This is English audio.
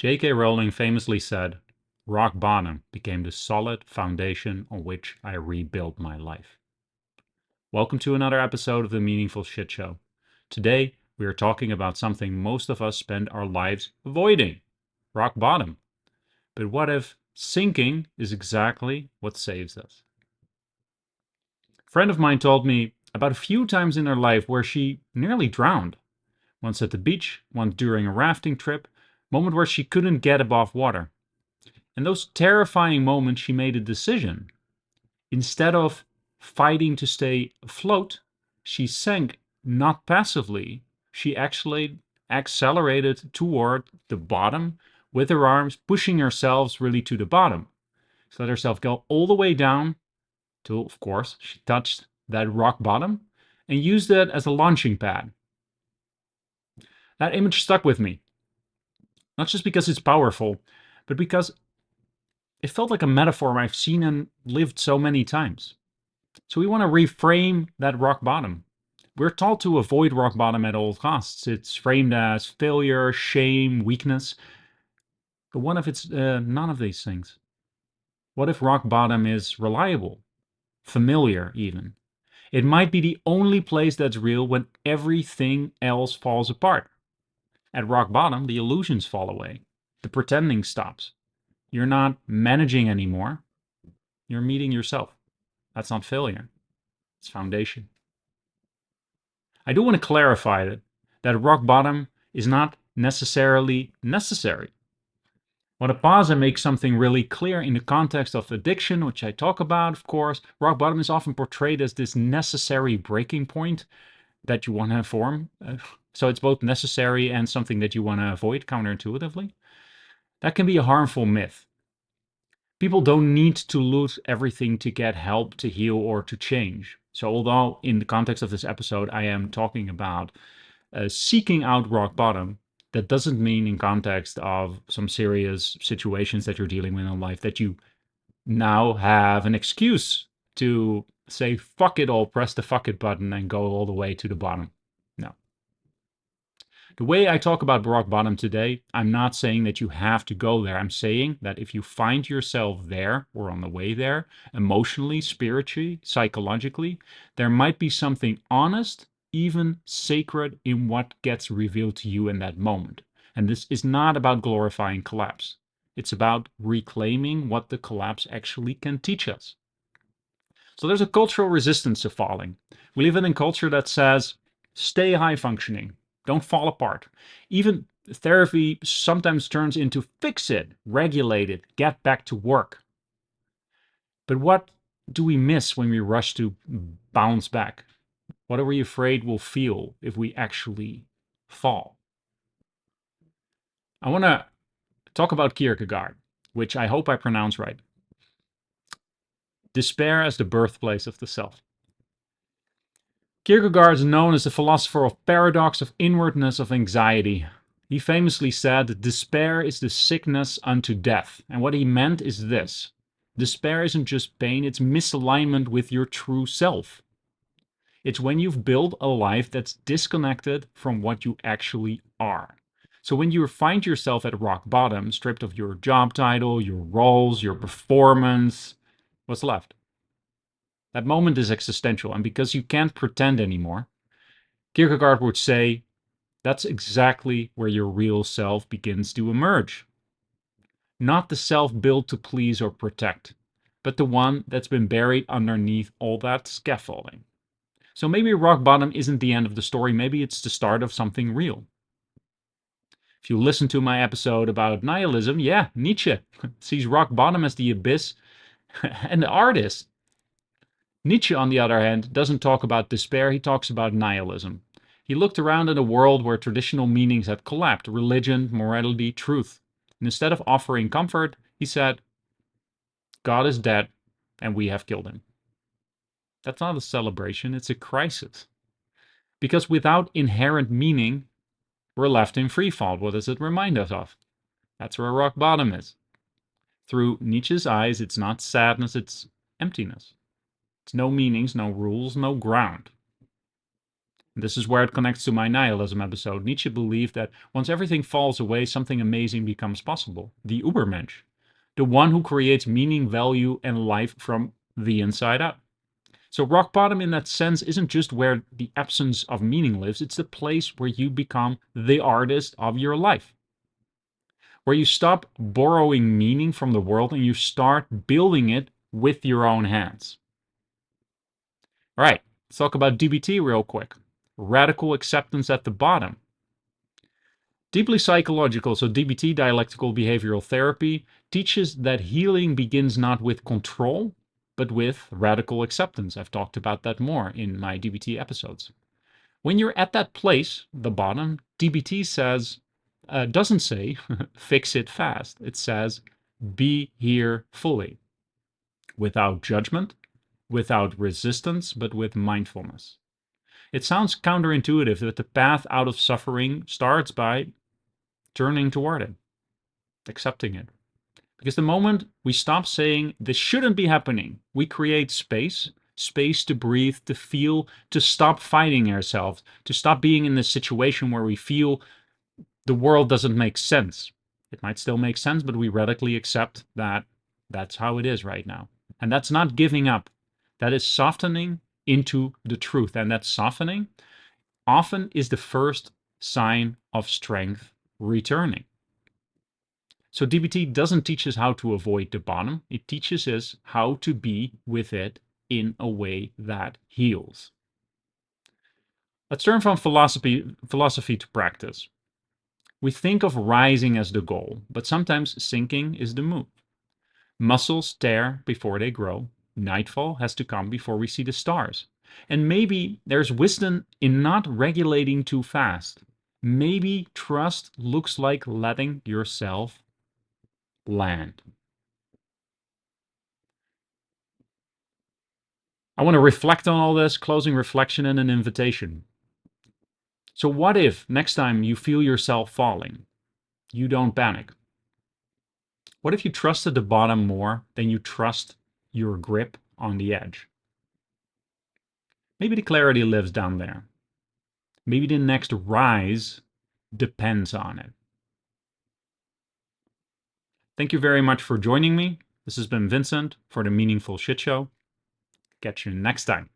J.K. Rowling famously said, "Rock bottom became the solid foundation on which I rebuilt my life." Welcome to another episode of the Meaningful Shit Show. Today, we are talking about something most of us spend our lives avoiding: rock bottom. But what if sinking is exactly what saves us? A friend of mine told me about a few times in her life where she nearly drowned. Once at the beach, once during a rafting trip, moment where she couldn't get above water. In those terrifying moments, she made a decision. Instead of fighting to stay afloat, she sank not passively. She actually accelerated toward the bottom with her arms, pushing herself really to the bottom. She let herself go all the way down till, of course, she touched that rock bottom and used it as a launching pad. That image stuck with me, not just because it's powerful, but because it felt like a metaphor I've seen and lived so many times. So we want to reframe that rock bottom. We're taught to avoid rock bottom at all costs. It's framed as failure, shame, weakness. But what if it's none of these things? What if rock bottom is reliable, familiar even? It might be the only place that's real when everything else falls apart. At rock bottom, the illusions fall away. The pretending stops. You're not managing anymore. You're meeting yourself. That's not failure. It's foundation. I do want to clarify that rock bottom is not necessarily necessary. Want to pause and make something really clear in the context of addiction, which I talk about, of course. Rock bottom is often portrayed as this necessary breaking point that you want to form. So it's both necessary and something that you want to avoid counterintuitively. That can be a harmful myth. People don't need to lose everything to get help, to heal, or to change. So although in the context of this episode I am talking about seeking out rock bottom, that doesn't mean in context of some serious situations that you're dealing with in life that you now have an excuse to say fuck it all, press the fuck it button and go all the way to the bottom. No. The way I talk about rock bottom today, I'm not saying that you have to go there. I'm saying that if you find yourself there or on the way there, emotionally, spiritually, psychologically, there might be something honest, even sacred in what gets revealed to you in that moment. And this is not about glorifying collapse. It's about reclaiming what the collapse actually can teach us. So there's a cultural resistance to falling. We live in a culture that says, stay high functioning, don't fall apart. Even therapy sometimes turns into fix it, regulate it, get back to work. But what do we miss when we rush to bounce back? What are we afraid we'll feel if we actually fall? I want to talk about Kierkegaard, which I hope I pronounce right. Despair as the birthplace of the self. Kierkegaard is known as the philosopher of paradox, of inwardness, of anxiety. He famously said, despair is the sickness unto death. And what he meant is this: despair isn't just pain, it's misalignment with your true self. It's when you've built a life that's disconnected from what you actually are. So when you find yourself at rock bottom, stripped of your job title, your roles, your performance, what's left? That moment is existential, and because you can't pretend anymore, Kierkegaard would say, that's exactly where your real self begins to emerge. Not the self built to please or protect, but the one that's been buried underneath all that scaffolding. So maybe rock bottom isn't the end of the story, maybe it's the start of something real. If you listen to my episode about nihilism, yeah, Nietzsche sees rock bottom as the abyss and the artist. Nietzsche, on the other hand, doesn't talk about despair, he talks about nihilism. He looked around at a world where traditional meanings had collapsed: religion, morality, truth. And instead of offering comfort, he said, God is dead and we have killed him. That's not a celebration, it's a crisis. Because without inherent meaning, we're left in free fall. What does it remind us of? That's where rock bottom is. Through Nietzsche's eyes, it's not sadness, it's emptiness. It's no meanings, no rules, no ground. This is where it connects to my nihilism episode. Nietzsche believed that once everything falls away, something amazing becomes possible. The Übermensch, the one who creates meaning, value, and life from the inside out. So rock bottom in that sense isn't just where the absence of meaning lives, it's the place where you become the artist of your life. Where you stop borrowing meaning from the world and you start building it with your own hands. All right, let's talk about DBT real quick. Radical acceptance at the bottom. Deeply psychological, so DBT, dialectical behavioral therapy, teaches that healing begins not with control, but with radical acceptance. I've talked about that more in my DBT episodes. When you're at that place, the bottom, DBT doesn't say fix it fast. It says be here fully, without judgment, without resistance, but with mindfulness. It sounds counterintuitive that the path out of suffering starts by turning toward it, accepting it. Because the moment we stop saying this shouldn't be happening, we create space to breathe, to feel, to stop fighting ourselves, to stop being in this situation where we feel the world doesn't make sense. It might still make sense, but we radically accept that that's how it is right now. And that's not giving up. That is softening into the truth. And that softening often is the first sign of strength returning. So DBT doesn't teach us how to avoid the bottom. It teaches us how to be with it in a way that heals. Let's turn from philosophy to practice. We think of rising as the goal, but sometimes sinking is the move. Muscles tear before they grow. Nightfall has to come before we see the stars. And maybe there's wisdom in not regulating too fast. Maybe trust looks like letting yourself land. I want to reflect on all this, closing reflection and an invitation. So, what if next time you feel yourself falling, you don't panic? What if you trusted the bottom more than you trust your grip on the edge? Maybe the clarity lives down there. Maybe the next rise depends on it. Thank you very much for joining me. This has been Vincent for the Meaningful Shit Show. Catch you next time.